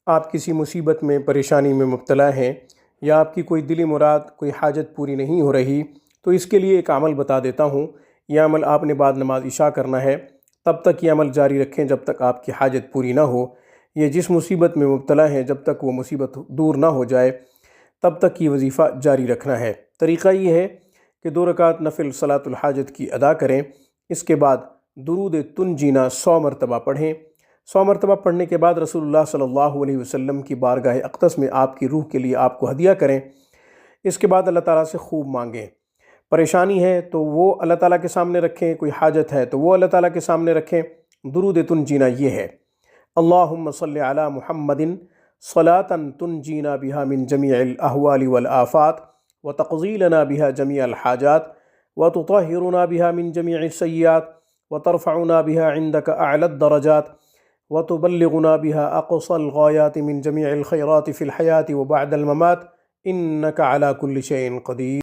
آپ کسی مصیبت میں پریشانی میں مبتلا ہیں یا آپ کی کوئی دلی مراد کوئی حاجت پوری نہیں ہو رہی، تو اس کے لیے ایک عمل بتا دیتا ہوں۔ یہ عمل آپ نے بعد نماز عشاء کرنا ہے، تب تک یہ عمل جاری رکھیں جب تک آپ کی حاجت پوری نہ ہو۔ یہ جس مصیبت میں مبتلا ہیں جب تک وہ مصیبت دور نہ ہو جائے تب تک یہ وظیفہ جاری رکھنا ہے۔ طریقہ یہ ہے کہ 2 رکعت نفل صلاۃ الحاجت کی ادا کریں، اس کے بعد درود تنجینا 100 مرتبہ پڑھیں۔ 100 مرتبہ پڑھنے کے بعد رسول اللہ صلی اللہ علیہ وسلم کی بارگاہ اقدس میں آپ کی روح کے لیے آپ کو ہدیہ کریں۔ اس کے بعد اللہ تعالیٰ سے خوب مانگیں۔ پریشانی ہے تو وہ اللہ تعالیٰ کے سامنے رکھیں، کوئی حاجت ہے تو وہ اللہ تعالیٰ کے سامنے رکھیں۔ درود تنجینا یہ ہے: اللہم صلی علی محمد صلاۃ تنجینا بہا من جمیع الاحوال والآفات وتقضی لنا بہا جمیع الحاجات وتطہرنا بہا من جمیع السیئات وترفعنا بہا عندک اعلی الدرجات وتبلغنا بها أقصى الغايات من جميع الخيرات في الحياة وبعد الممات إنك على كل شيء قدير۔